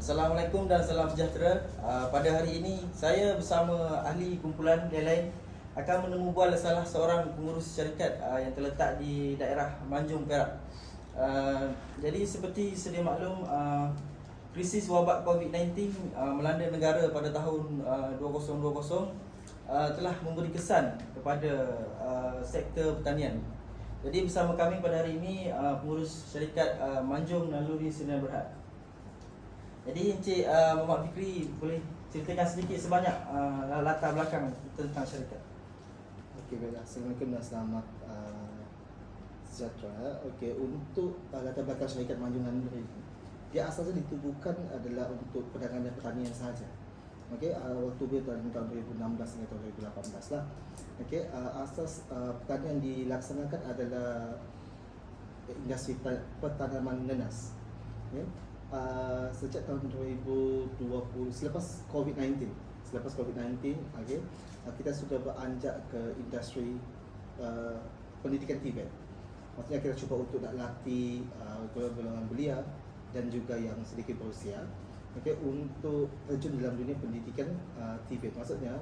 Assalamualaikum dan salam sejahtera. Pada hari ini saya bersama ahli kumpulan lain-lain akan menemu bual salah seorang pengurus syarikat yang terletak di daerah Manjung, Perak. Jadi seperti sedia maklum, krisis wabak COVID-19 melanda negara pada tahun 2020 telah memberi kesan kepada sektor pertanian. Jadi bersama kami pada hari ini pengurus syarikat Manjung Naluri Sdn Bhd. Jadi Encik Muhammad Fikri boleh ceritakan sedikit sebanyak latar belakang tentang syarikat. Okey, baiklah. Assalamualaikum dan selamat sejahtera. Okey, untuk latar belakang syarikat Manjung Naluri, dia asalnya ditubuhkan adalah untuk perdagangan dan pertanian sahaja. Okey, waktu dia tahun 2016 hingga tahun 2018 lah. Okey, asas pertanian dilaksanakan adalah industri pertanaman nenas. Okay. Sejak tahun 2020, selepas COVID-19, okay, kita sudah beranjak ke industri pendidikan TVET. Maksudnya kita cuba untuk nak latih golongan belia dan juga yang sedikit berusia, okay, untuk terjun dalam dunia pendidikan TVET. Maksudnya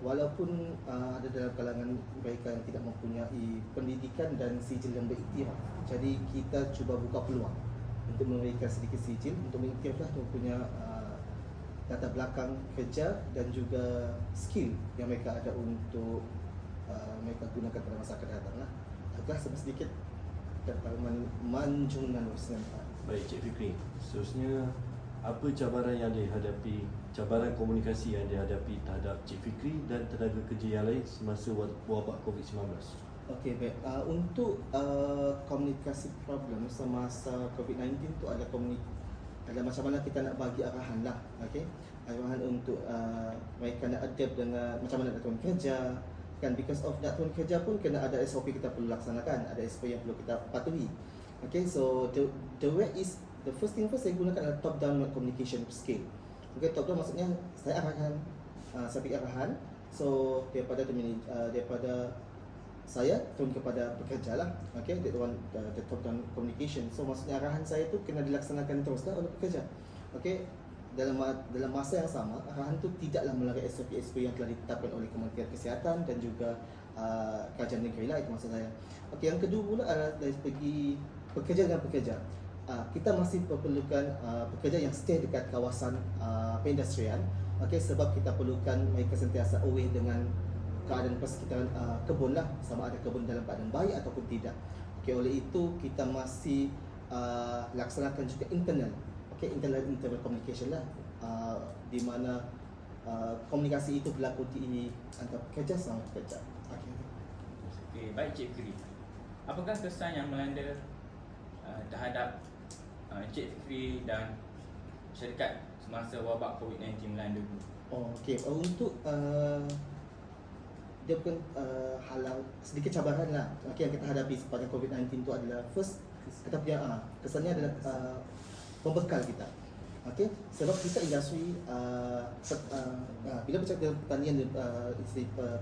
walaupun ada dalam kalangan mereka yang tidak mempunyai pendidikan dan sijil yang beriktiraf, jadi kita cuba buka peluang untuk memberikan sedikit sijil untuk mengiktiraflah punya latar belakang kerja dan juga skill yang mereka ada untuk mereka gunakan pada masa akan datang lah. Itulah sedikit tentang Manjung Naluri Sdn Bhd. Baik, Cik Fikri. Seterusnya, apa cabaran yang dihadapi, cabaran komunikasi yang dihadapi terhadap Cik Fikri dan tenaga kerja yang lain semasa wabak COVID-19? Okey, baik. Untuk komunikasi problem semasa COVID-19 tu ada macam mana kita nak bagi arahan lah. Okey, arahan untuk mereka nak adapt dengan macam mana nak turun kerja kan, because of nak turun kerja pun kena ada SOP kita perlu laksanakan, ada SOP yang perlu kita patuhi. Okey, so the way is, the first thing first, saya gunakan adalah top down communication skill. Okey, top down maksudnya saya arahan, saya beri arahan, so daripada saya turun kepada pekerja lah. Okay, that one, the top down communication. So maksudnya arahan saya tu kena dilaksanakan teruslah oleh pekerja. Okay, dalam masa yang sama, arahan tu tidaklah melalui SOP yang telah ditetapkan oleh Kementerian Kesihatan dan juga Kerajaan Negeri lah, itu maksud saya. Okay, yang kedua pula adalah dari segi pekerja dan pekerja. Kita masih perlukan pekerja yang stay dekat kawasan perindustrian. Okay, sebab kita perlukan mereka sentiasa aware dengan keadaan persekitaran kebun lah, sama ada kebun dalam keadaan baik ataupun tidak. Okay, oleh itu kita masih laksanakan juga internal, okay, internal communication lah, di mana komunikasi itu berlaku di antara pekerja sama pekerja. Okay, baik Cik Fikri. Apakah kesan yang melanda terhadap Cik Fikri dan syarikat semasa wabak COVID-19 melanda? Okey, untuk dia bukan halang, sedikit cabaran lah, okay, yang kita hadapi sepanjang COVID-19 tu adalah first, kita punya kesannya adalah pembekal kita. Okay, sebab kita industri bila bercakap pertanian dan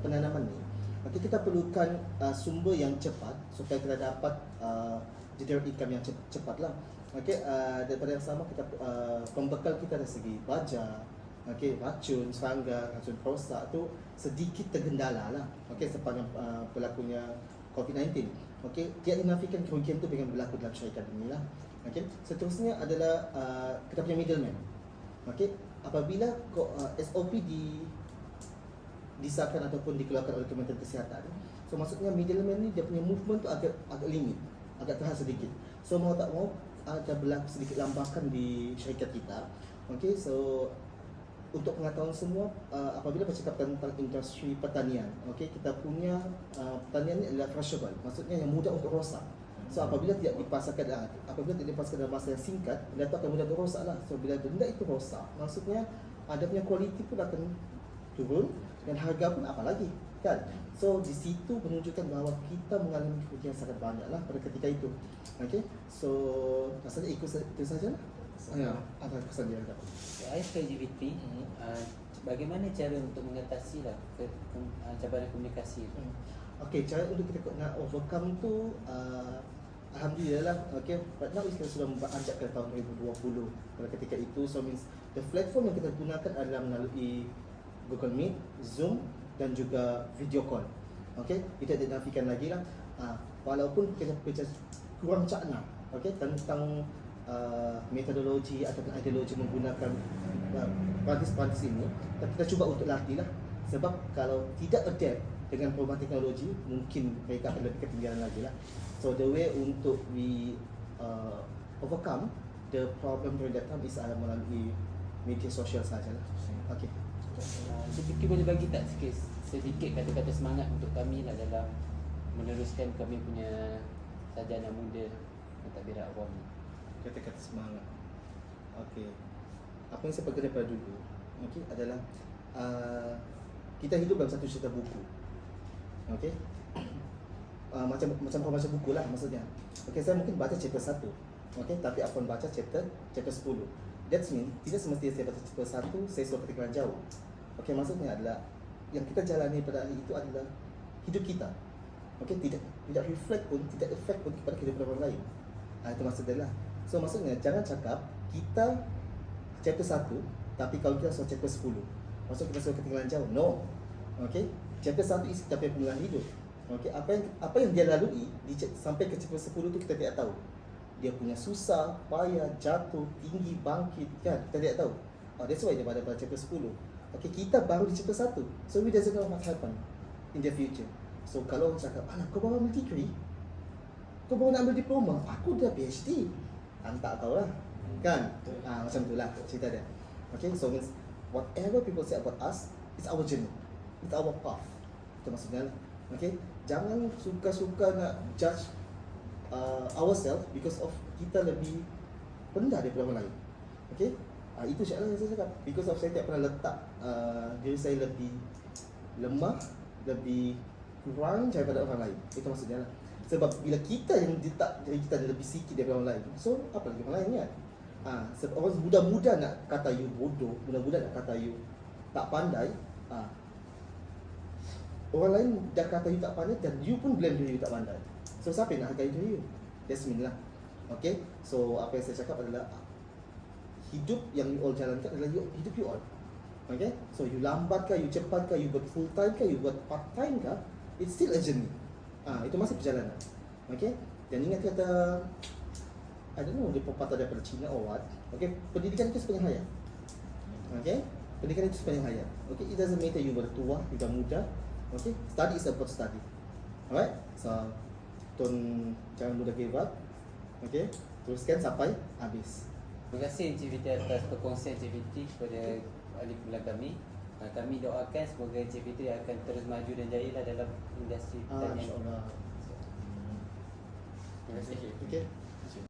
penanaman ni, okay, kita perlukan sumber yang cepat supaya kita dapat generate income yang cepat lah. Okay, daripada yang sama kita pembekal kita dari segi baja, okay, racun serangga, racun perosak tu sedikit tergendala lah. Okay, sepanjang berlakunya COVID-19. Okay, tidak dinafikan kerugian tu dengan berlaku dalam syarikat ini lah. Okay, seterusnya adalah kita punya middleman. Okay, apabila SOP disahkan ataupun dikeluarkan oleh Kementerian Kesihatan, so maksudnya middleman ni dia punya movement tu agak limit, agak terhad sedikit. So mau tak mau ada berlaku sedikit lambakan di syarikat kita. Okay, so untuk pengetahuan semua, apabila bercakap tentang industri pertanian, okay, kita punya pertanian ini adalah perishable, maksudnya yang mudah untuk rosak. So apabila tidak dipasarkan dalam masa yang singkat, benda itu akan mudah rosak lah. So bila benda itu rosak, maksudnya ada punya kualiti pun akan turun dan harga pun apa lagi kan. So di situ menunjukkan bahawa kita mengalami kerugian sangat banyak lah pada ketika itu. Okay, so rasanya itu saja lah. Apa kesan dia? Saya KGBT, bagaimana cara untuk mengatasi lah cabaran komunikasi itu? Okey, cara untuk kita nak overcome tu Alhamdulillah lah. Okay, right now kita sudah beranjak ke tahun 2020. Pada ketika itu, so means the platform yang kita gunakan adalah melalui Google Meet, Zoom dan juga video call. Okay, kita tidak nafikan lagi lah. Walaupun kita kurang cakna, okay, tentang metodologi ataupun ideologi menggunakan perantis-perantis ini, tapi kita cuba untuk latih lah. Sebab kalau tidak adapt dengan perubahan teknologi, mungkin mereka akan lebih ketinggalan lagi lah. So the way untuk we overcome the problem during that time is melalui media sosial sajalah. Okay. Sedikit boleh bagi tak sedikit kata-kata semangat untuk kami lah dalam meneruskan kami punya sarjana muda mentadbiran awam ni. Kata-kata semangat. Okay. Apa yang saya pegang daripada dulu, okay, adalah kita hidup dalam satu cerita buku. Okay. Macam baca buku lah maksudnya. Okay, saya mungkin baca chapter 1. Okay, tapi akan baca chapter 10. That's mean tidak semestinya saya baca chapter 1 saya sudah ketinggalan jauh. Okay, maksudnya adalah yang kita jalani pada hari itu adalah hidup kita. Okay, tidak reflect pun, tidak effect pun kepada kehidupan orang lain. Itu maksudnya lah. So maksudnya jangan cakap kita chapter 1 tapi kalau kita sudah chapter 10, maksud kita sudah ketinggalan jauh. No. Okay, chapter 1 is kita punya pengalaman hidup. Okay, apa yang dia lalui sampai ke chapter 10 tu kita tidak tahu. Dia punya susah, payah, jatuh, tinggi, bangkit, kan? Kita tidak tahu. That's why dia pada chapter 10. Okay, kita baru di chapter 1. So we doesn't know what happen in the future. So kalau orang cakap, alah kau baru ambil degree, kau baru nak ambil diploma, aku dah PhD. Antak kau lah. Kan? Macam tu lah cerita dia. Okay, so means whatever people say about us, it's our journey. It's our path. Itu maksudnya. Okay, jangan suka-suka nak judge ourselves because of kita lebih rendah daripada orang lain. Okay, itu sahaja yang saya cakap. Because of saya tidak pernah letak diri saya lebih lemah, lebih kurang daripada orang lain. Itu maksudnya lah. Sebab bila kita yang letak diri kita lebih sikit daripada orang lain, so apa lagi orang lain kan? Sebab orang muda-muda nak kata you bodoh, muda-muda nak kata you tak pandai. Orang lain dah kata you tak pandai dan you pun blame diri you tak pandai. So siapa yang nak hargai diri you? Jasmine lah. Okay, so apa yang saya cakap adalah hidup yang you all jalankan adalah hidup you all. Okay, so you lambat kah, you cepat kah, you buat full time kah, you buat part time kah, it's still a journey. Itu masih perjalanan. Okay, dan ingat kata I don't know, dia pepatah daripada Cina or what. Okay, pendidikan itu sepanjang hayat. Okay, pendidikan itu sepanjang hayat. Okay, it doesn't matter you bertua, you dah muda. Okay, study is about study. Alright, so jangan mudah give up. Okay, teruskan sampai habis. Terima kasih Encik Fitri atas perkongsian Encik Fitri kepada ahli kumpulan kami. Kami doakan semoga Encik Fitri akan terus maju dan jaya lah dalam industri pertanian. InsyaAllah. Terima kasih. Okay.